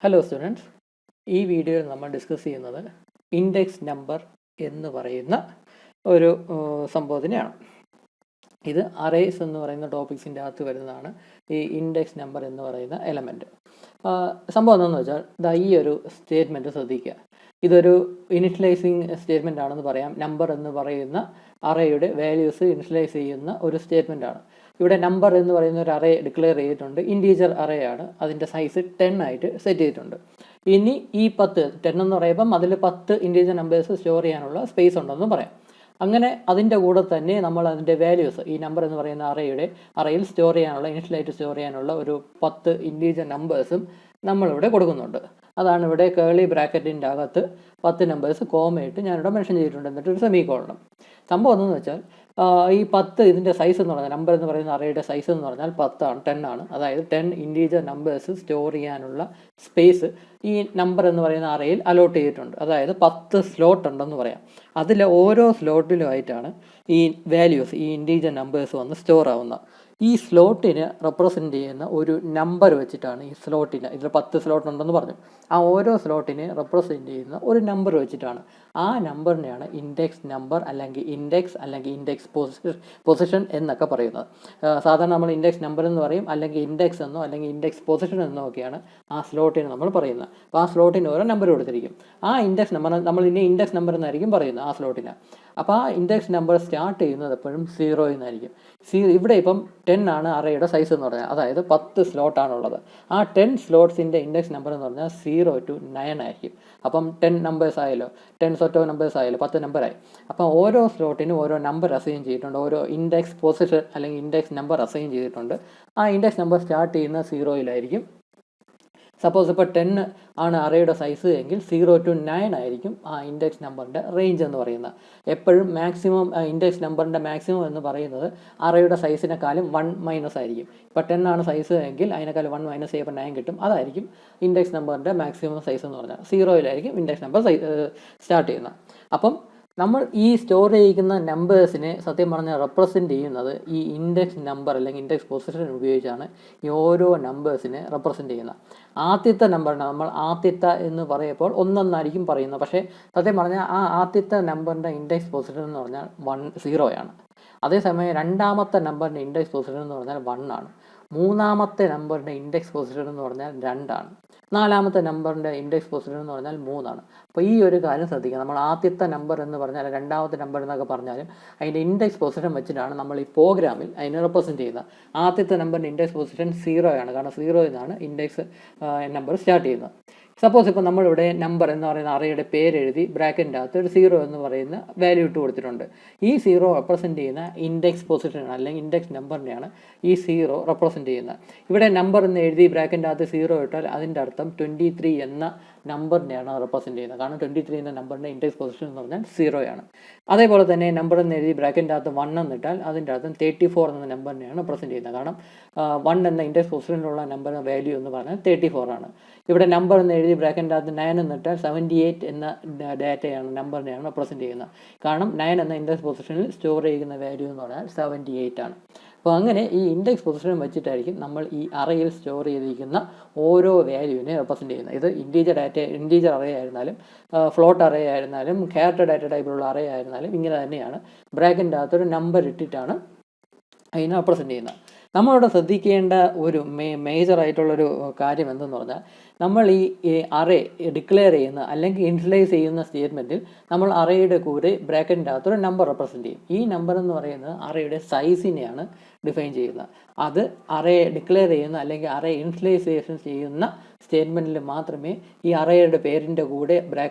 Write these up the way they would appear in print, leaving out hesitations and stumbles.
Hello students, ഈ വീഡിയോയിൽ നമ്മൾ ഡിസ്കസ് ചെയ്യുന്നത് ഇൻഡെക്സ് നമ്പർ എന്ന് പറയുന്ന ഒരു സംഭവത്തിനെയാണ്. ഇത് അറേസ് എന്ന് പറയുന്ന ടോപ്പിക്സിൻ്റെ അകത്ത് വരുന്നതാണ് ഈ ഇൻഡെക്സ് നമ്പർ എന്ന് പറയുന്ന എലമെൻറ്റ്. സംഭവം എന്താണെന്ന് വെച്ചാൽ ഈ ഒരു സ്റ്റേറ്റ്മെൻറ്റ് ശ്രദ്ധിക്കുക. ഇതൊരു ഇനിഷ്യലൈസിങ് സ്റ്റേറ്റ്മെൻ്റ് ആണെന്ന് പറയാം. നമ്പർ എന്ന് പറയുന്ന അറേയുടെ വാല്യൂസ് ഇനിഷ്യലൈസ് ചെയ്യുന്ന ഒരു സ്റ്റേറ്റ്മെൻ്റ് ആണ്. ഇവിടെ നമ്പർ എന്ന് പറയുന്ന ഒരു അറേ ഡിക്ലെയർ ചെയ്തിട്ടുണ്ട്. ഇൻറ്റീജർ അറേ ആണ്. അതിൻ്റെ സൈസ് 10 ആയിട്ട് സെറ്റ് ചെയ്തിട്ടുണ്ട്. ഇനി ഈ 10 എന്ന് പറയുമ്പം അതിൽ 10 ഇൻറ്റീജർ നമ്പേഴ്സ് സ്റ്റോർ ചെയ്യാനുള്ള സ്പേസ് ഉണ്ടെന്ന് പറയാം. അങ്ങനെ അതിൻ്റെ കൂടെ തന്നെ നമ്മൾ അതിൻ്റെ വാല്യൂസ്, ഈ നമ്പർ എന്ന് പറയുന്ന അറയിൽ സ്റ്റോർ ചെയ്യാനുള്ള, ഇനിഷ്യലായിട്ട് സ്റ്റോർ ചെയ്യാനുള്ള ഒരു 10 ഇൻറ്റീജർ നമ്പേഴ്സും നമ്മളിവിടെ കൊടുക്കുന്നുണ്ട്. അതാണ് ഇവിടെ കേളി ബ്രാക്കറ്റിൻ്റെ അകത്ത് 10 നമ്പേഴ്സ് കോമയിട്ട് ഞാനിവിടെ മെൻഷൻ ചെയ്തിട്ടുണ്ട്. എന്നിട്ട് ഒരു സെമി കോളണം. സംഭവം എന്താണെന്ന് വെച്ചാൽ ഈ 10 ഇതിൻ്റെ സൈസ് എന്ന് പറഞ്ഞാൽ, നമ്പർ എന്ന് പറയുന്ന അറേയുടെ സൈസ് എന്ന് പറഞ്ഞാൽ 10 ആണ്. അതായത് 10 ഇൻറ്റീജർ നമ്പേഴ്സ് സ്റ്റോർ ചെയ്യാനുള്ള സ്പേസ് ഈ നമ്പർ എന്ന് പറയുന്ന അറയിൽ അലോട്ട് ചെയ്തിട്ടുണ്ട്. അതായത് 10 സ്ലോട്ട് ഉണ്ടെന്ന് പറയാം. അതിൽ ഓരോ സ്ലോട്ടിലുമായിട്ടാണ് ഈ വാല്യൂസ്, ഈ ഇൻറ്റീജർ നമ്പേഴ്സ് വന്ന് സ്റ്റോർ ആവുന്നത്. ഈ സ്ലോട്ടിന് റെപ്രസെൻ്റ് ചെയ്യുന്ന ഒരു നമ്പർ വെച്ചിട്ടാണ് ഈ സ്ലോട്ടിന്, ഇതിൽ 10 സ്ലോട്ട് ഉണ്ടെന്ന് പറഞ്ഞു, ആ ഓരോ സ്ലോട്ടിനെ റെപ്രസെൻ്റ് ചെയ്യുന്ന ഒരു നമ്പർ വെച്ചിട്ടാണ്. ആ നമ്പറിനെയാണ് ഇൻഡെക്സ് നമ്പർ അല്ലെങ്കിൽ ഇൻഡെക്സ് പൊസിഷൻ എന്നൊക്കെ പറയുന്നത്. സാധാരണ നമ്മൾ ഇൻഡെക്സ് നമ്പർ എന്ന് പറയും, അല്ലെങ്കിൽ ഇൻഡെക്സ് എന്നോ അല്ലെങ്കിൽ ഇൻഡെക്സ് പൊസിഷൻ എന്നോ ഒക്കെയാണ് ആ സ്ലോട്ടിന് നമ്മൾ പറയുന്നത്. അപ്പോൾ ആ സ്ലോട്ടിന് ഓരോ നമ്പർ കൊടുത്തിരിക്കും. ആ ഇൻഡെക്സ് നമ്പർ നമ്മൾ ഇനി ഇൻഡെക്സ് നമ്പർ എന്നായിരിക്കും പറയുന്നത് ആ സ്ലോട്ടിന്. അപ്പോൾ ആ ഇൻഡെക്സ് നമ്പർ സ്റ്റാർട്ട് ചെയ്യുന്നത് എപ്പോഴും 0 എന്നായിരിക്കും. ഇവിടെ ഇപ്പം 10 ആണ് അറേയുടെ സൈസ് എന്ന് പറഞ്ഞാൽ, അതായത് 10 സ്ലോട്ടാണുള്ളത്. ആ 10 സ്ലോട്ട്സിൻ്റെ ഇൻഡെക്സ് നമ്പർ എന്ന് പറഞ്ഞാൽ 0 to 9 ആയിരിക്കും. അപ്പം 10 നമ്പേഴ്സ് ആയല്ലോ, 10 സെറ്റ് ഓഫ് നമ്പേഴ്സ് ആയല്ലോ, 10 നമ്പറായി. അപ്പം ഓരോ സ്ലോട്ടിനും ഓരോ നമ്പർ അസൈൻ ചെയ്തിട്ടുണ്ട്, ഓരോ ഇൻഡെക്സ് പൊസിഷൻ അല്ലെങ്കിൽ ഇൻഡെക്സ് നമ്പർ അസൈൻ ചെയ്തിട്ടുണ്ട്. ആ ഇൻഡെക്സ് നമ്പർ സ്റ്റാർട്ട് ചെയ്യുന്ന 0-യിലായിരിക്കും. സപ്പോസ് ഇപ്പോൾ 10 ആണ് അറേയുടെ സൈസ് എങ്കിൽ 0 to 9 ആയിരിക്കും ആ ഇൻഡെക്സ് നമ്പറിൻ്റെ റേഞ്ച് എന്ന് പറയുന്നത്. എപ്പോഴും മാക്സിമം ഇൻഡെക്സ് നമ്പറിൻ്റെ മാക്സിമം എന്ന് പറയുന്നത് അറേയുടെ സൈസിനെക്കാളും 1- ആയിരിക്കും. ഇപ്പോൾ 10 ആണ് സൈസ് എങ്കിൽ അതിനേക്കാളും 1- ചെയ്യുമ്പോൾ 9 കിട്ടും. അതായിരിക്കും ഇൻഡെക്സ് നമ്പറിൻ്റെ മാക്സിമം സൈസ് എന്ന് പറഞ്ഞാൽ. 0-യിലായിരിക്കും ഇൻഡെക്സ് നമ്പർ സ്റ്റാർട്ട് ചെയ്യുന്നത്. അപ്പം നമ്മൾ ഈ സ്റ്റോർ ചെയ്യിക്കുന്ന നമ്പേഴ്സിനെ സത്യം പറഞ്ഞാൽ റെപ്രസെൻ്റ് ചെയ്യുന്നത് ഈ ഇൻഡെക്സ് നമ്പർ അല്ലെങ്കിൽ ഇൻഡെക്സ് പൊസിഷൻ ഉപയോഗിച്ചാണ് ഈ ഓരോ നമ്പേഴ്സിനെ റെപ്രസെൻ്റ് ചെയ്യുന്നത്. ആദ്യത്തെ നമ്പറിനെ നമ്മൾ ആദ്യത്തെ എന്ന് പറയുമ്പോൾ 1 പറയുന്നത്. പക്ഷേ സത്യം പറഞ്ഞാൽ ആ ആദ്യത്തെ നമ്പറിൻ്റെ ഇൻഡെക്സ് പൊസിഷൻ എന്ന് പറഞ്ഞാൽ 0 ആണ്. അതേസമയം രണ്ടാമത്തെ നമ്പറിൻ്റെ ഇൻഡെക്സ് പൊസിഷൻ എന്ന് പറഞ്ഞാൽ 1 ആണ്. മൂന്നാമത്തെ നമ്പറിൻ്റെ ഇൻഡെക്സ് പൊസിഷൻ എന്ന് പറഞ്ഞാൽ 2 ആണ്. നാലാമത്തെ നമ്പറിൻ്റെ ഇൻഡെക്സ് പൊസിഷൻ എന്ന് പറഞ്ഞാൽ 3 ആണ്. അപ്പോൾ ഈ ഒരു കാര്യം ശ്രദ്ധിക്കുക. നമ്മൾ ആദ്യത്തെ നമ്പർ എന്ന് പറഞ്ഞാൽ, രണ്ടാമത്തെ നമ്പർ എന്നൊക്കെ പറഞ്ഞാലും അതിൻ്റെ ഇൻഡെക്സ് പൊസിഷൻ വെച്ചിട്ടാണ് നമ്മൾ ഈ പ്രോഗ്രാമിൽ അതിനെ റെപ്രസെൻറ്റ് ചെയ്യുന്നത്. ആദ്യത്തെ നമ്പറിൻ്റെ ഇൻഡെക്സ് പൊസിഷൻ 0 ആണ്, കാരണം 0 എന്നാണ് ഇൻഡെക്സ് നമ്പർ സ്റ്റാർട്ട് ചെയ്യുന്നത്. സപ്പോസ് ഇപ്പോൾ നമ്മളിവിടെ നമ്പർ എന്ന് പറയുന്ന അറേയുടെ പേരെഴുതി ബ്രാക്കറ്റിൻ്റെ അകത്ത് ഒരു 0 എന്ന് പറയുന്ന വാല്യൂ ഇട്ട് കൊടുത്തിട്ടുണ്ട്. ഈ 0 റെപ്രസെൻറ്റ് ചെയ്യുന്ന ഇൻഡെക്സ് പൊസിഷനാണ് അല്ലെങ്കിൽ ഇൻഡെക്സ് നമ്പറിനെയാണ് ഈ 0 റെപ്രസെൻറ്റ് ചെയ്യുന്നത്. ഇവിടെ നമ്പർ എന്ന് എഴുതി ബ്രാക്കറ്റിൻ്റെ അകത്ത് 0 ഇട്ടാൽ അതിൻ്റെ അർത്ഥം 23 എന്ന നമ്പറിനെയാണ് റെപ്രസെൻറ്റ് ചെയ്യുന്നത്. കാരണം 23 എന്ന നമ്പറിൻ്റെ ഇൻഡെക്സ് പൊസിഷൻ എന്ന് പറഞ്ഞാൽ 0 ആണ്. അതേപോലെ തന്നെ നമ്പർ എന്ന് എഴുതി ബ്രാക്കറ്റിൻ്റെ അകത്ത് 1 എന്നിട്ടാൽ അതിൻ്റെ അർത്ഥം 34 എന്ന നമ്പറിനെയാണ് റെപ്രസെൻറ്റ് ചെയ്യുന്നത്. കാരണം 1 എന്ന ഇൻഡെക്സ് പൊസിഷനിലുള്ള നമ്പർ വാല്യൂ എന്ന് പറഞ്ഞാൽ 34 ആണ്. ഇവിടെ നമ്പർ എന്ന് എഴുതി ബ്രാക്കറ്റിൻ്റെ അകത്ത് 9 എന്നിട്ടാൽ 78 എന്ന ഡാറ്റയാണ്, നമ്പറിനെയാണ് റെപ്രസെൻറ്റ് ചെയ്യുന്നത്. കാരണം 9 എന്ന ഇൻഡെക്സ് പൊസിഷനിൽ സ്റ്റോർ ചെയ്യുന്ന വാല്യൂ എന്ന് പറഞ്ഞാൽ 78 ആണ്. അപ്പോൾ അങ്ങനെ ഈ ഇൻഡെക്സ് പൊസിഷൻ വെച്ചിട്ടായിരിക്കും നമ്മൾ ഈ അറയിൽ സ്റ്റോർ ചെയ്തിരിക്കുന്ന ഓരോ വാല്യൂവിനെ റെപ്രസെൻറ്റ് ചെയ്യുന്നത്. ഇത് ഇൻറ്റീജർ അറേ ആയിരുന്നാലും ഫ്ലോട്ട് അറേ ആയിരുന്നാലും ക്യാരക്ടർ ഡാറ്റ ടൈപ്പിലുള്ള അറേ ആയിരുന്നാലും ഇങ്ങനെ തന്നെയാണ്. ബ്രാക്കറ്റിൻ്റെ അകത്തൊരു നമ്പർ ഇട്ടിട്ടാണ് അതിനെ റെപ്രസെൻറ്റ് ചെയ്യുന്നത്. നമ്മളിവിടെ ശ്രദ്ധിക്കേണ്ട ഒരു മേജറായിട്ടുള്ളൊരു കാര്യം എന്തെന്ന് പറഞ്ഞാൽ, നമ്മൾ ഈ അറേ ഡിക്ലെയർ ചെയ്യുന്ന അല്ലെങ്കിൽ ഇനിഷ്യലൈസ് ചെയ്യുന്ന സ്റ്റേറ്റ്മെൻറ്റിൽ നമ്മൾ അറേയുടെ കൂടെ ബ്രാക്കറ്റിൻ്റെ അകത്തൊരു നമ്പർ റെപ്രസെൻറ്റ് ചെയ്യും. ഈ നമ്പർ എന്ന് പറയുന്നത് അറേയുടെ സൈസിനെയാണ് ഡിഫൈൻ ചെയ്യുന്നത്. അത് അറേ ഡിക്ലെയർ ചെയ്യുന്ന അല്ലെങ്കിൽ അറേ ഇനിഷ്യലൈസേഷൻ ചെയ്യുന്ന സ്റ്റേറ്റ്മെൻറ്റിൽ മാത്രമേ ഈ അറേയുടെ പേരിൻ്റെ കൂടെ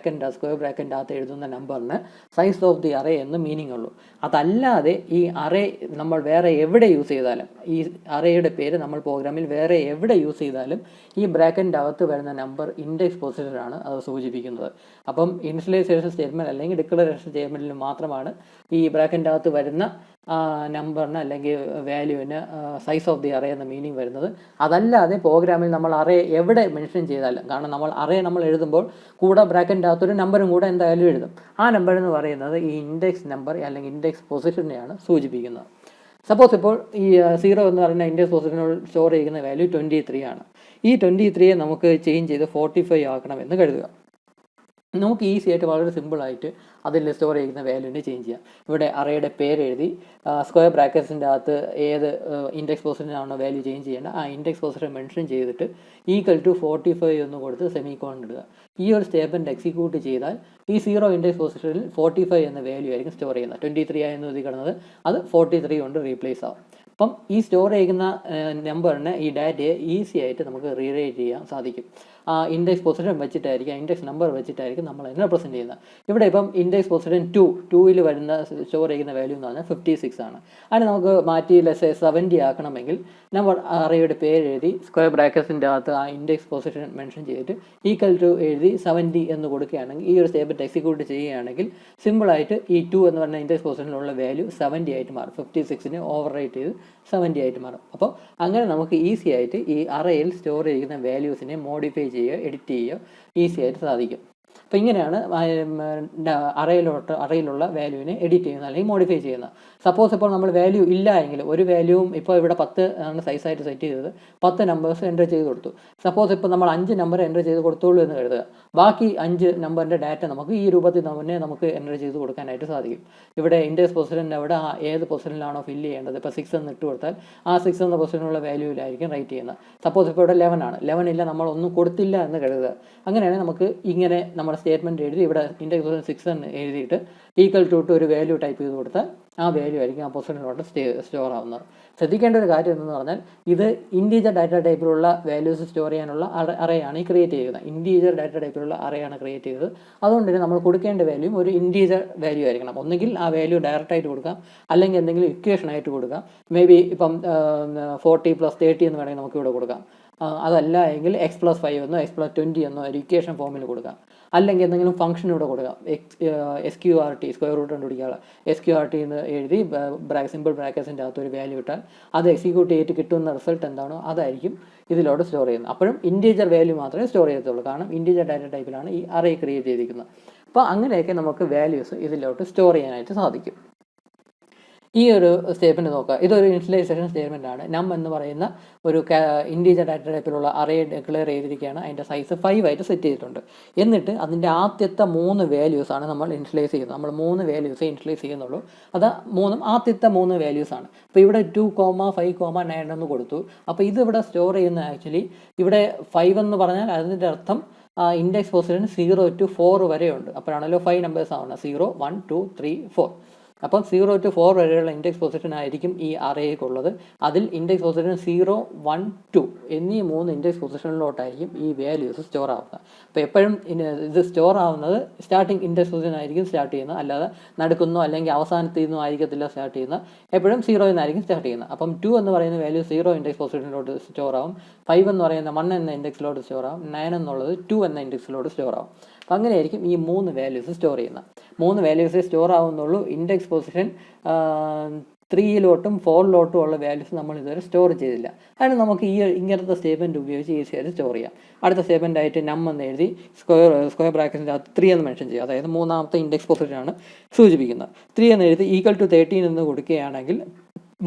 സ്ക്വയർ ബ്രാക്കറ്റിൻ്റെ അകത്ത് എഴുതുന്ന നമ്പറിന് സൈസ് ഓഫ് ദി അറേ എന്ന് മീനിങ് ഉള്ളൂ. അതല്ലാതെ ഈ അറേ നമ്മൾ വേറെ എവിടെ യൂസ് ചെയ്താലും, ഈ അറേയുടെ പേര് നമ്മൾ പ്രോഗ്രാമിൽ വേറെ എവിടെ യൂസ് ചെയ്താലും ഈ ബ്രാക്കറ്റിൻ്റെ അകത്ത് വരുന്ന നമ്പർ ഇൻഡെക്സ് പൊസിഷനാണ് അത് സൂചിപ്പിക്കുന്നത്. അപ്പം ഇനിഷ്യലൈസേഷൻ സ്റ്റേറ്റ്മെൻറ്റ് അല്ലെങ്കിൽ ഡിക്ലറേഷൻ സ്റ്റേറ്റ്മെൻറ്റിൽ മാത്രമാണ് ഈ ബ്രാക്കറ്റിൻ്റെ അകത്ത് വരുന്ന നമ്പറിന് അല്ലെങ്കിൽ വാല്യൂവിന് സൈസ് ഓഫ് ദി അറേ എന്ന മീനിങ് വരുന്നത്. അതല്ലാതെ പ്രോഗ്രാമിൽ നമ്മൾ അറേ എവിടെ മെൻഷൻ ചെയ്താലും, കാരണം നമ്മൾ അറേ നമ്മൾ എഴുതുമ്പോൾ കൂടെ ബ്രാക്കറ്റിൻ്റെ അകത്തൊരു നമ്പറും കൂടെ എന്തായാലും എഴുതും. ആ നമ്പർ എന്ന് പറയുന്നത് ഈ ഇൻഡെക്സ് നമ്പർ അല്ലെങ്കിൽ ഇൻഡെക്സ് പൊസിഷനെയാണ് സൂചിപ്പിക്കുന്നത്. സപ്പോസ് ഇപ്പോൾ ഈ 0 എന്ന് പറയുന്ന ഇൻഡെക്സ് പൊസിഷനിൽ സ്റ്റോർ ചെയ്യുന്ന വാല്യൂ 23 ആണ്. ഈ 23 നമുക്ക് ചേഞ്ച് ചെയ്ത് 45 ആക്കണമെന്ന് കരുതുക. നമുക്ക് ഈസി ആയിട്ട് വളരെ സിമ്പിളായിട്ട് അതിൽ സ്റ്റോർ ചെയ്യുന്ന വാല്യൂവിനെ ചേഞ്ച് ചെയ്യാം. ഇവിടെ അറേയുടെ പേര് എഴുതി സ്ക്വയർ ബ്രാക്കറ്റ്സിൻ്റെ അകത്ത് ഏത് ഇൻഡെക്സ് പൊസിഷനാണോ വാല്യൂ ചേഞ്ച് ചെയ്യേണ്ടത് ആ ഇൻഡെക്സ് പൊസിഷൻ മെൻഷൻ ചെയ്തിട്ട് =45 എന്ന് കൊടുത്ത് സെമിക്കോൺ ഇടുക. ഈ ഒരു സ്റ്റേറ്റ്മെൻറ്റ് എക്സിക്യൂട്ട് ചെയ്താൽ ഈ 0 ഇൻഡെക്സ് പൊസിഷനിൽ 45 എന്ന വാല്യൂ ആയിരിക്കും സ്റ്റോർ ചെയ്യുന്നത്. 23 ആയിരുന്നു ഇത് കിടന്നത്, അത് 43 കൊണ്ട് റീപ്ലേസ് ആവും. അപ്പം ഈ സ്റ്റോർ ചെയ്യുന്ന നമ്പറിനെ ഈ ഡാറ്റയെ ഈസി ആയിട്ട് നമുക്ക് റീറൈറ്റ് ചെയ്യാൻ സാധിക്കും. ആ ഇൻഡെക്സ് പൊസിഷൻ വെച്ചിട്ടായിരിക്കും, ഇൻഡെക്സ് നമ്പർ വെച്ചിട്ടായിരിക്കും നമ്മൾ അതിനെ റെപ്രസെൻറ്റ് ചെയ്യുന്നത്. ഇവിടെ ഇപ്പം ഇൻഡെക്സ് പൊസിഷൻ 2ൽ വരുന്ന സ്റ്റോർ ചെയ്യുന്ന വാല്യൂ എന്ന് പറഞ്ഞാൽ 56 ആണ്. അതിന് നമുക്ക് മാറ്റി 70 ആക്കണമെങ്കിൽ നമ്മൾ അറേയുടെ പേര് എഴുതി സ്ക്വയർ ബ്രാക്കറ്റ്സിൻ്റെ അകത്ത് ആ ഇൻഡെക്സ് പൊസിഷൻ മെൻഷൻ ചെയ്തിട്ട് എഴുതി 70 എന്ന് കൊടുക്കുകയാണെങ്കിൽ ഈ ഒരു സ്റ്റേറ്റ്മെൻറ്റ് എക്സിക്യൂട്ട് ചെയ്യുകയാണെങ്കിൽ സിമ്പിളായിട്ട് ഈ 2 എന്ന് പറഞ്ഞ ഇൻഡെക്സ് പൊസിഷനിലുള്ള വാല്യൂ 70 ആയിട്ട് മാറും. 56നെ ഓവർ റൈറ്റ് ചെയ്ത് 70 ആയിട്ട് മാറും. അപ്പോൾ അങ്ങനെ നമുക്ക് ഈസി ആയിട്ട് ഈ അറേയിൽ സ്റ്റോർ ചെയ്യുന്ന വാല്യൂസിനെ മോഡിഫൈ ചെയ്യുക, എഡിറ്റ് ചെയ്യുക ഈസി ആയിട്ട് സാധിക്കും. അപ്പോൾ ഇങ്ങനെയാണ് അറേയിലുള്ള വാല്യൂവിനെ എഡിറ്റ് ചെയ്യുന്നത് അല്ലെങ്കിൽ മോഡിഫൈ ചെയ്യുന്നത്. സപ്പോസ് ഇപ്പോൾ നമ്മൾ വാല്യൂ ഇല്ല എങ്കിൽ ഒരു വാല്യൂവും ഇപ്പോൾ ഇവിടെ 10 ആണ് സൈസായിട്ട് സെറ്റ് ചെയ്തത്, 10 നമ്പേഴ്സ് എൻ്റർ ചെയ്ത് കൊടുത്തു. സപ്പോസ് ഇപ്പോൾ നമ്മൾ 5 നമ്പർ എൻ്റർ ചെയ്ത് കൊടുത്തോളൂ എന്ന് കരുതുക. ബാക്കി 5 നമ്പറിൻ്റെ ഡാറ്റ നമുക്ക് ഈ രൂപത്തിൽ തന്നെ നമുക്ക് എൻ്റർ ചെയ്ത് കൊടുക്കാനായിട്ട് സാധിക്കും. ഇവിടെ ഇൻഡെക്സ് പൊസിഷൻ്റെ അവിടെ ഏത് പൊസിഷനിലാണോ ഫില്ല് ചെയ്യേണ്ടത്, ഇപ്പോൾ 6 എന്ന് ഇട്ട് കൊടുത്താൽ ആ 6 എന്ന പൊസിഷനുള്ള വാല്യൂവിലായിരിക്കും റൈറ്റ് ചെയ്യുന്നത്. സപ്പോസ് ഇപ്പോൾ ഇവിടെ 11 ആണ്, 11 ഇല്ല, നമ്മളൊന്നും കൊടുത്തില്ല എന്ന് കരുതുക. അങ്ങനെയാണെങ്കിൽ നമുക്ക് ഇങ്ങനെ നമ്മുടെ സ്റ്റേറ്റ്മെൻറ്റ് എഴുതി ഇവിടെ ഇൻഡെക്സ് പൊസിഷൻ 6 എന്ന് എഴുതിയിട്ട് =2 ഒരു വാല്യൂ ടൈപ്പ് ചെയ്ത് കൊടുത്താൽ ആ വാല്യൂ ആയിരിക്കും ആ പൊസിഷനിലോട്ട് സ്റ്റോർ ആവുന്നത്. ശ്രദ്ധിക്കേണ്ട ഒരു കാര്യം എന്ന് പറഞ്ഞാൽ ഇത് ഇൻറ്റീജർ ഡാറ്റ ടൈപ്പിലുള്ള വാല്യൂസ് സ്റ്റോർ ചെയ്യാനുള്ള അറേയാണ് ഈ ക്രിയേറ്റ് ചെയ്യുന്നത്. ഇൻറ്റീജർ ഡാറ്റ ടൈപ്പിലുള്ള അറേയാണ് ക്രിയേറ്റ് ചെയ്തത്. അതുകൊണ്ട് തന്നെ നമ്മൾ കൊടുക്കേണ്ട വാല്യൂയും ഒരു ഇൻറ്റീജർ വാല്യൂ ആയിരിക്കണം. ഒന്നുകിൽ ആ വാല്യൂ ഡയറക്റ്റായിട്ട് കൊടുക്കാം, അല്ലെങ്കിൽ എന്തെങ്കിലും ഇക്വേഷൻ ആയിട്ട് കൊടുക്കാം. മേ ബി ഇപ്പം 40 + 30 എന്ന് വേണമെങ്കിൽ നമുക്ക് ഇവിടെ കൊടുക്കാം. അതല്ല എങ്കിൽ x+5 എന്നോ x+20 എന്നോ ഒരു ഇക്വേഷൻ ഫോമിൽ കൊടുക്കാം. അല്ലെങ്കിൽ എന്തെങ്കിലും ഫംഗ്ഷൻ ഇവിടെ കൊടുക്കാം. SQRT സ്ക്വയർ റൂട്ട് കണ്ടുപിടിക്കാനുള്ള SQRT എന്ന് എഴുതി സിമ്പിൾ ബ്രാക്കറ്റ്സിൻ്റെ അകത്ത് ഒരു വാല്യൂ ഇട്ടാൽ അത് എക്സിക്യൂട്ട് ചെയ്തിട്ട് കിട്ടുന്ന റിസൾട്ട് എന്താണോ അതായിരിക്കും ഇതിലോട്ട് സ്റ്റോർ ചെയ്യുന്നത്. അപ്പോഴും ഇൻറ്റീജർ വാല്യൂ മാത്രമേ സ്റ്റോർ ചെയ്യത്തുള്ളൂ, കാരണം ഇൻറ്റീജർ ഡാറ്റ ടൈപ്പിലാണ് ഈ അറേ ക്രിയേറ്റ് ചെയ്തിരിക്കുന്നത്. അപ്പോൾ അങ്ങനെയൊക്കെ നമുക്ക് വാല്യൂസ് ഇതിലോട്ട് സ്റ്റോർ ചെയ്യാനായിട്ട് സാധിക്കും. ഈ ഒരു സ്റ്റേറ്റ്മെൻറ്റ് നോക്കുക, ഇതൊരു ഇനിഷ്യലൈസേഷൻ സ്റ്റേറ്റ്മെൻ്റ് ആണ്. നം എന്ന് പറയുന്ന ഒരു ഇൻറ്റീജർ ഡാറ്റ ടൈപ്പിലുള്ള അറേ ഡിക്ലെയർ ചെയ്തിരിക്കുകയാണ്. അതിൻ്റെ സൈസ് 5 ആയിട്ട് സെറ്റ് ചെയ്തിട്ടുണ്ട്. എന്നിട്ട് അതിൻ്റെ ആദ്യത്തെ 3 വാല്യൂസാണ് നമ്മൾ ഇനിഷ്യലൈസ് ചെയ്യുന്നത്. നമ്മൾ 3 വാല്യൂസേ ഇനിഷ്യലൈസ് ചെയ്യുന്നുള്ളൂ. അത് ആദ്യത്തെ 3 വാല്യൂസാണ്. അപ്പോൾ ഇവിടെ 2, 5, 9 എന്ന് കൊടുത്തു. അപ്പോൾ ഇതിവിടെ സ്റ്റോർ ചെയ്യുന്ന ആക്ച്വലി ഇവിടെ 5 എന്ന് പറഞ്ഞാൽ അതിൻ്റെ അർത്ഥം ഇൻഡെക്സ് പൊസിഷൻ 0 to 4 വരെയുണ്ട്. അപ്പോഴാണല്ലോ 5 നമ്പേഴ്സ് ആവുന്നത്. 0, 1, 2, 3, 4. അപ്പം 0 to 4 വരെയുള്ള ഇൻഡെക്സ് പൊസിഷൻ ആയിരിക്കും ഈ അറേക്കുള്ളത്. അതിൽ ഇൻഡെക്സ് പൊസിഷൻ 0, 1, 2 എന്നീ 3 ഇൻഡെക്സ് പൊസിഷനിലോട്ടായിരിക്കും ഈ വാല്യൂസ് സ്റ്റോർ ആവുന്നത്. അപ്പോൾ എപ്പോഴും ഇത് സ്റ്റോർ ആവുന്നത് സ്റ്റാർട്ടിങ് ഇൻഡെക്സ് പൊസിഷൻ ആയിരിക്കും സ്റ്റാർട്ട് ചെയ്യുന്നത്, അല്ലാതെ നടുക്കുന്നോ അല്ലെങ്കിൽ അവസാനത്തിൽ നിന്നോ ആയിരിക്കത്തില്ല സ്റ്റാർട്ട് ചെയ്യുന്നത്. എപ്പോഴും 0 എന്നായിരിക്കും സ്റ്റാർട്ട് ചെയ്യുന്നത്. അപ്പം 2 എന്ന് പറയുന്ന വാല്യൂ 0 ഇൻഡെക്സ് പൊസിഷനിലോട്ട് സ്റ്റോർ ആവും. 5 എന്ന് പറയുന്ന 1 എന്ന ഇൻഡെക്സിലോട്ട് സ്റ്റോർ ആവും. 9 എന്നുള്ളത് 2 എന്ന ഇൻഡെക്സിലോട്ട് സ്റ്റോർ ആവും. അപ്പം അങ്ങനെയായിരിക്കും ഈ 3 വാല്യൂസ് സ്റ്റോർ ചെയ്യുന്നത്. 3 വാല്യൂസേ സ്റ്റോർ ആവുന്നുള്ളൂ. ഇൻഡെക്സ് പൊസിഷൻ 3ലോട്ടും 4ലോട്ടും ഉള്ള വാല്യൂസ് നമ്മൾ ഇതുവരെ സ്റ്റോർ ചെയ്തില്ല. അതിന് നമുക്ക് ഇങ്ങനത്തെ സ്റ്റേറ്റ്മെൻറ്റ് ഉപയോഗിച്ച് ഈസിയായിട്ട് സ്റ്റോർ ചെയ്യാം. അടുത്ത സ്റ്റേറ്റ്മെൻ്റ് ആയിട്ട് നം എന്ന് എഴുതി സ്ക്വയർ ബ്രാക്കറ്റിൻ്റെ അകത്ത് 3 എന്ന് മെൻഷൻ ചെയ്യുക. അതായത് 3ാമത്തെ ഇൻഡെക്സ് പൊസിഷനാണ് സൂചിപ്പിക്കുന്നത്. 3 എന്ന് എഴുതി =13 എന്ന് കൊടുക്കുകയാണെങ്കിൽ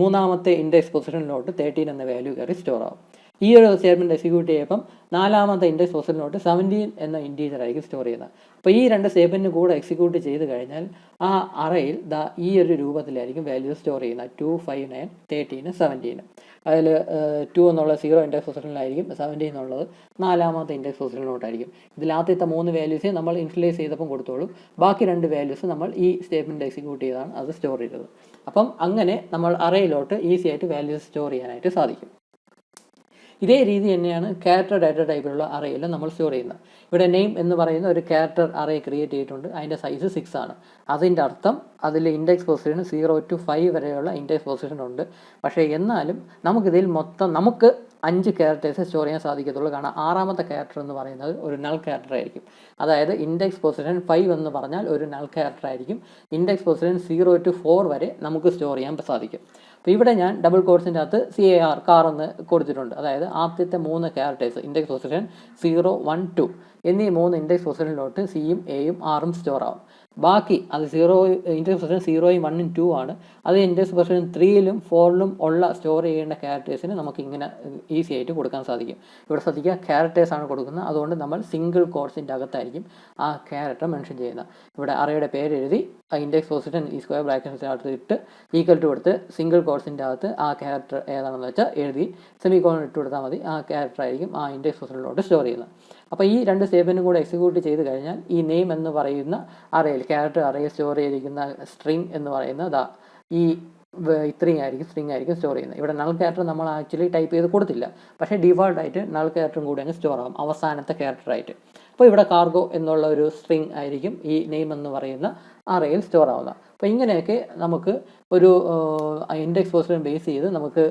3ാമത്തെ ഇൻഡെക്സ് പൊസിഷനിലോട്ട് 13 എന്ന വാല്യൂ കയറി സ്റ്റോർ ആവും. ഈ ഒരു സ്റ്റേറ്റ്മെൻറ്റ് എക്സിക്യൂട്ട് ചെയ്യുമ്പം 4ാമത്തെ ഇൻഡെക്സ് പൊസിഷനിലോട്ട് 17 എന്ന ഇൻറ്റീജർ ആയിരിക്കും സ്റ്റോർ ചെയ്യുന്നത്. അപ്പോൾ ഈ 2 സ്റ്റേറ്റ്മെൻറ്റ് കൂടെ എക്സിക്യൂട്ട് ചെയ്ത് കഴിഞ്ഞാൽ ആ അറേയിൽ ഈ ഒരു രൂപത്തിലായിരിക്കും വാല്യൂ സ്റ്റോർ ചെയ്യുന്നത്. 2, 5, 9, 13, 17. അതിൽ 2 എന്നുള്ള 0 ഇൻഡെക്സ് പൊസിഷനിലായിരിക്കും, 17 എന്നുള്ളത് 4ാമത്തെ ഇൻഡെക്സ് പൊസിഷനിലോട്ടായിരിക്കും. ഇതിൽ ആദ്യത്തെ 3 വാല്യൂസേ നമ്മൾ ഇനിഷ്യലൈസ് ചെയ്തപ്പം കൊടുത്തോളൂ. ബാക്കി 2 വാല്യൂസ് നമ്മൾ ഈ സ്റ്റേറ്റ്മെൻറ്റ് എക്സിക്യൂട്ട് ചെയ്താണ് അത് സ്റ്റോർ ചെയ്തത്. അപ്പം അങ്ങനെ നമ്മൾ അറേയിലോട്ട് ഈസി ആയിട്ട് വാല്യൂസ് സ്റ്റോർ ചെയ്യാനായിട്ട് സാധിക്കും. ഇതേ രീതി തന്നെയാണ് ക്യാരക്ടർ ഡാറ്റ ടൈപ്പിലുള്ള അറേയിൽ നമ്മൾ സ്റ്റോർ ചെയ്യുന്നത്. ഇവിടെ നെയിം എന്ന് പറയുന്ന ഒരു ക്യാരക്ടർ അറേ ക്രിയേറ്റ് ചെയ്തിട്ടുണ്ട്. അതിൻ്റെ സൈസ് 6 ആണ്. അതിൻ്റെ അർത്ഥം അതിൽ ഇൻഡെക്സ് പൊസിഷൻ 0 to 5 വരെയുള്ള ഇൻഡെക്സ് പൊസിഷൻ ഉണ്ട്. പക്ഷേ എന്നാലും നമുക്കിതിൽ നമുക്ക് 5 ക്യാരക്ടേഴ്സ് സ്റ്റോർ ചെയ്യാൻ സാധിക്കത്തുള്ളൂ. കാരണം 6ാമത്തെ ക്യാരക്ടർ എന്ന് പറയുന്നത് ഒരു നൾ ക്യാരക്ടർ ആയിരിക്കും. അതായത് ഇൻഡെക്സ് പൊസിഷൻ 5 എന്ന് പറഞ്ഞാൽ ഒരു നൾ ക്യാരക്ടർ ആയിരിക്കും. ഇൻഡെക്സ് പൊസിഷൻ 0 to 4 വരെ നമുക്ക് സ്റ്റോർ ചെയ്യാൻ സാധിക്കും. അപ്പോൾ ഇവിടെ ഞാൻ ഡബിൾ കോഡ്സിൻ്റെ അകത്ത് CAR എന്ന് കൊടുത്തിട്ടുണ്ട്. അതായത് ആദ്യത്തെ 3 ക്യാരക്ടേഴ്സ് ഇൻഡെക്സ് പൊസിഷൻ 0, 1, 2 എന്നീ 3 ഇൻഡെക്സ് പൊസിഷനിലോട്ട് Cയും Aയും Rഉം സ്റ്റോർ ആവും. ബാക്കി അത് ഇൻഡെക്സ് പൊസിഷൻ 0, 1, 2 ആണ്. അത് ഇൻഡെക്സ് പൊസിഷൻ 3 4 ഉള്ള സ്റ്റോർ ചെയ്യേണ്ട ക്യാരക്ടേഴ്സിന് നമുക്ക് ഇങ്ങനെ ഈസി ആയിട്ട് കൊടുക്കാൻ സാധിക്കും. ഇവിടെ ശ്രദ്ധിക്കുക, ക്യാരക്ടേഴ്സാണ് കൊടുക്കുന്നത്. അതുകൊണ്ട് നമ്മൾ സിംഗിൾ കോട്സിൻ്റെ അകത്തായിരിക്കും ആ ക്യാരക്ടർ മെൻഷൻ ചെയ്യുന്നത്. ഇവിടെ അറയുടെ പേര് എഴുതി ഇൻഡെക്സ് പൊസിഷൻ ഈ സ്ക്വയർ ബ്രാക്കറ്റിനകത്ത് ഇട്ട് ഈക്വൽ ടു കൊടുത്ത് സിംഗിൾ കോട്സിൻ്റെ അകത്ത് ആ ക്യാരക്ടർ ഏതാണെന്ന് വെച്ചാൽ എഴുതി സെമിക്കോളൻ ഇട്ട് കൊടുത്താൽ മതി. ആ ക്യാരക്ടർ ആയിരിക്കും ആ ഇൻഡെക്സ് പൊസിഷനിലോട്ട് സ്റ്റോർ ചെയ്യുന്നത്. അപ്പോൾ ഈ രണ്ട് സ്റ്റേറ്റ്മെൻറ്റും കൂടെ എക്സിക്യൂട്ട് ചെയ്ത് കഴിഞ്ഞാൽ ഈ നെയിം എന്ന് പറയുന്ന അറയിൽ ക്യാരക്ടർ അറയിൽ സ്റ്റോർ ചെയ്തിരിക്കുന്ന സ്ട്രിങ് എന്ന് പറയുന്നത് ഈ സ്ട്രിങ് ആയിരിക്കും സ്റ്റോർ ചെയ്യുന്നത്. ഇവിടെ നൾ ക്യാരക്ടർ നമ്മൾ ആക്ച്വലി ടൈപ്പ് ചെയ്ത് കൊടുത്തില്ല, പക്ഷേ ഡിഫോൾട്ടായിട്ട് നൾ ക്യാരക്ടറും കൂടി അങ്ങ് സ്റ്റോർ ആകും അവസാനത്തെ ക്യാരക്ടറായിട്ട്. അപ്പോൾ ഇവിടെ കാർഗോ എന്നുള്ള ഒരു സ്ട്രിങ് ആയിരിക്കും ഈ നെയിം എന്ന് പറയുന്ന അറയിൽ സ്റ്റോർ ആവുന്നത്. അപ്പോൾ ഇങ്ങനെയൊക്കെ നമുക്ക് ഒരു ഇൻഡെക്സ് പൊസിഷൻ ബേസ് ചെയ്ത് നമുക്ക്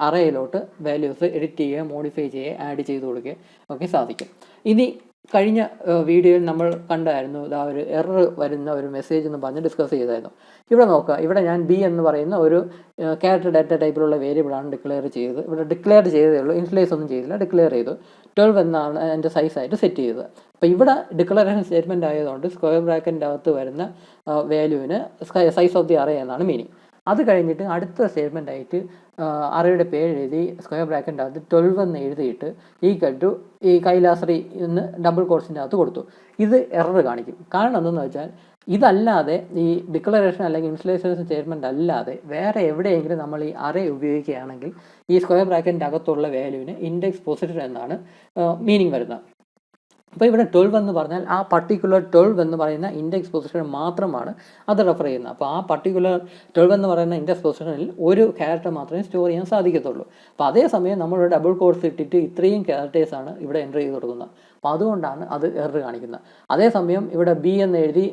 അറയിലോട്ട് വാല്യൂസ് എഡിറ്റ് ചെയ്യുക, മോഡിഫൈ ചെയ്യുക, ആഡ് ചെയ്ത് കൊടുക്കുക ഒക്കെ സാധിക്കും. ഇനി കഴിഞ്ഞ വീഡിയോയിൽ നമ്മൾ കണ്ടായിരുന്നു ഒരു എറർ വരുന്ന ഒരു മെസ്സേജ് എന്ന് പറഞ്ഞ് ഡിസ്കസ് ചെയ്തായിരുന്നു. ഇവിടെ നോക്കുക, ഇവിടെ ഞാൻ ബി എന്ന് പറയുന്ന ഒരു ക്യാരക്ടർ ഡാറ്റ ടൈപ്പിലുള്ള വേരിയബിളാണ് ഡിക്ലെയർ ചെയ്തത്. ഇവിടെ ഡിക്ലെയർ ചെയ്തതേ ഉള്ളൂ, ഇനിഷ്യലൈസ് ഒന്നും ചെയ്തില്ല, ഡിക്ലെയർ ചെയ്തു. 12 എന്നാണ് എൻ്റെ സൈസായിട്ട് സെറ്റ് ചെയ്തത്. അപ്പോൾ ഇവിടെ ഡിക്ലറേഷൻ സ്റ്റേറ്റ്മെൻറ്റ് ആയതുകൊണ്ട് സ്ക്വയർ ബ്രാക്കറ്റിൻ്റെ അകത്ത് വരുന്ന വാല്യൂവിന് സൈസ് ഓഫ് ദി അറേ എന്നാണ് മീനിങ്. അത് കഴിഞ്ഞിട്ട് അടുത്ത സ്റ്റേറ്റ്മെൻ്റ് ആയിട്ട് അറയുടെ പേര് എഴുതി സ്ക്വയർ ബ്രാക്കറ്റിൻ്റെ അകത്ത് 12 എന്ന് എഴുതിയിട്ട് ഈക്വൽ ടു ഈ കൈലാസറി എന്ന് ഡബിൾ കോട്സിൻ്റെ അകത്ത് കൊടുത്തു. ഇത് എറർ കാണിക്കും. കാരണം എന്തെന്ന് വെച്ചാൽ ഇതല്ലാതെ ഈ ഡിക്ലറേഷൻ അല്ലെങ്കിൽ ഇനിഷ്യലൈസേഷൻ സ്റ്റേറ്റ്മെൻറ്റ് അല്ലാതെ വേറെ എവിടെയെങ്കിലും നമ്മൾ ഈ അറേ ഉപയോഗിക്കുകയാണെങ്കിൽ ഈ സ്ക്വയർ ബ്രാക്കറ്റിൻ്റെ അകത്തുള്ള വാല്യൂവിന് ഇൻഡെക്സ് പൊസിഷൻ എന്നാണ് മീനിങ് വരുന്നത്. അപ്പോൾ ഇവിടെ 12 എന്ന് പറഞ്ഞാൽ ആ പർട്ടിക്കുലർ 12 എന്ന് പറയുന്ന ഇൻഡെക്സ് പൊസിഷൻ മാത്രമാണ് അത് റെഫർ ചെയ്യുന്നത്. അപ്പോൾ ആ പർട്ടിക്കുലർ 12 എന്ന് പറയുന്ന ഇൻഡെക്സ് പൊസിഷനിൽ ഒരു ക്യാരക്ടർ മാത്രമേ സ്റ്റോർ ചെയ്യാൻ സാധിക്കത്തുള്ളൂ. അപ്പോൾ അതേസമയം നമ്മൾ ഡബിൾ കോട്ട്സ് ഇട്ടിട്ട് ഇത്രയും ക്യാരക്ടേഴ്സാണ് ഇവിടെ എൻ്റർ ചെയ്ത് കൊടുക്കുന്നത്. അപ്പോൾ അതുകൊണ്ടാണ് അത് എറർ കാണിക്കുന്നത്. അതേസമയം ഇവിടെ ബി എന്ന് എഴുതി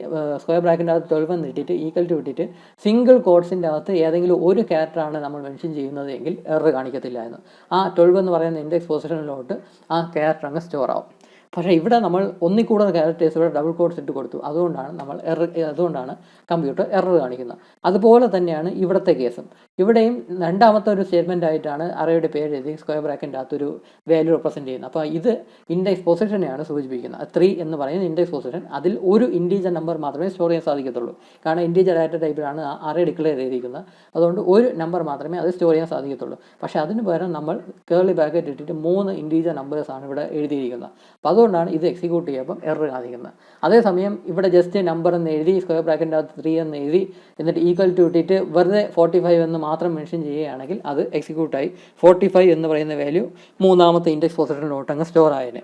സ്ക്വയർ ബ്രാക്കറ്റിൻ്റെ അകത്ത് 12 എന്ന് ഇട്ടിട്ട് ഈക്വൽ ടു ഇട്ടിട്ട് സിംഗിൾ കോട്ട്സിൻ്റെ അകത്ത് ഏതെങ്കിലും ഒരു ക്യാരക്ടറാണ് നമ്മൾ മെൻഷൻ ചെയ്യുന്നത് എങ്കിൽ എറർ കാണിക്കത്തില്ല എന്ന്. ആ 12 എന്ന് പറയുന്ന ഇൻഡെക്സ് പൊസിഷനിലോട്ട് ആ ക്യാരക്ടർ അങ്ങ് സ്റ്റോർ ആവും. പക്ഷേ ഇവിടെ നമ്മൾ ഒന്നിൽ കൂടുതൽ ക്യാരക്ടേഴ്സ് ഇവിടെ ഡബിൾ കോട്ട്സ് ഇട്ട് കൊടുത്തു. അതുകൊണ്ടാണ് കമ്പ്യൂട്ടർ എറർ കാണിക്കുന്നത്. അതുപോലെ തന്നെയാണ് ഇവിടുത്തെ കേസും. ഇവിടെയും രണ്ടാമത്തെ ഒരു സ്റ്റേറ്റ്മെൻ്റ് ആയിട്ടാണ് അറയുടെ പേര് എഴുതി സ്ക്വയർ ബ്രാക്കറ്റിൻ്റെ അകത്തൊരു വാല്യൂ റെപ്രസെൻറ്റ് ചെയ്യുന്നത്. അപ്പോൾ ഇത് ഇൻഡെക്സ് പൊസിഷനെയാണ് സൂചിപ്പിക്കുന്നത്. 3 എന്ന് പറയുന്ന ഇൻഡെക്സ് പൊസിഷൻ. അതിൽ ഒരു ഇൻറ്റീജർ നമ്പർ മാത്രമേ സ്റ്റോർ ചെയ്യാൻ സാധിക്കത്തുള്ളൂ. കാരണം ഇൻറ്റീജർ ഡാറ്റ ടൈപ്പിലാണ് അറേ ഡിക്ലെയർ ചെയ്തിരിക്കുന്നത്. അതുകൊണ്ട് ഒരു നമ്പർ മാത്രമേ അത് സ്റ്റോർ ചെയ്യാൻ സാധിക്കത്തുള്ളൂ. പക്ഷേ അതിന് പകരം നമ്മൾ കേർലി ബ്രാക്കറ്റ് ഇട്ടിട്ട് 3 ഇൻറ്റീജർ നമ്പേഴ്സാണ് ഇവിടെ എഴുതിയിരിക്കുന്നത്. അപ്പോൾ അതുകൊണ്ടാണ് ഇത് എക്സിക്യൂട്ട് ചെയ്യുമ്പം എറർ കാണിക്കുന്നത്. അതേസമയം ഇവിടെ ജസ്റ്റ് നമ്പർ എന്ന് എഴുതി സ്ക്വയർ ബ്രാക്കറ്റിൻ്റെ അകത്ത് 3 എന്ന് എഴുതി എന്നിട്ട് ഈക്വൽ ടു ഇട്ടിട്ട് വെറുതെ 45 എന്ന് മാത്രം മെൻഷൻ ചെയ്യുകയാണെങ്കിൽ അത് എക്സിക്യൂട്ടായി 45 എന്ന് പറയുന്ന വാല്യൂ മൂന്നാമത്തെ ഇൻഡെക്സ് പൊസിഷനിലോട്ട് അങ്ങ് സ്റ്റോർ ആയതിന്.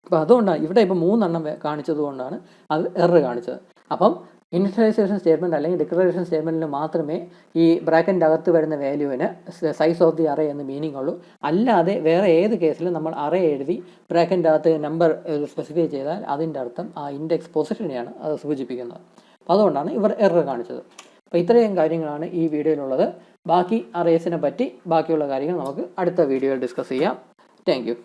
അപ്പോൾ അതുകൊണ്ടാണ് ഇവിടെ ഇപ്പോൾ 3 എണ്ണം കാണിച്ചത് കൊണ്ടാണ് അത് എറർ കാണിച്ചത്. അപ്പം ഇനിഷ്യലൈസേഷൻ സ്റ്റേറ്റ്മെൻറ്റ് അല്ലെങ്കിൽ ഡിക്ലറേഷൻ സ്റ്റേറ്റ്മെൻറ്റിൽ മാത്രമേ ഈ ബ്രാക്കറ്റിൻ്റെ അകത്ത് വരുന്ന വാല്യൂവിന് സൈസ് ഓഫ് ദി അറേ എന്ന് മീനിങ് ഉള്ളൂ. അല്ലാതെ വേറെ ഏത് കേസിലും നമ്മൾ അറേ എഴുതി ബ്രാക്കറ്റിൻ്റെ അകത്ത് നമ്പർ സ്പെസിഫൈ ചെയ്താൽ അതിൻ്റെ അർത്ഥം ആ ഇൻഡെക്സ് പൊസിഷനെയാണ് അത് സൂചിപ്പിക്കുന്നത്. അപ്പോൾ അതുകൊണ്ടാണ് ഇവർ എറർ കാണിച്ചത്. അപ്പോൾ ഇത്രയും കാര്യങ്ങളാണ് ഈ വീഡിയോയിലുള്ളത്. ബാക്കി അറേസിനെ പറ്റി ബാക്കിയുള്ള കാര്യങ്ങൾ നമുക്ക് അടുത്ത വീഡിയോയിൽ ഡിസ്കസ് ചെയ്യാം. Thank you.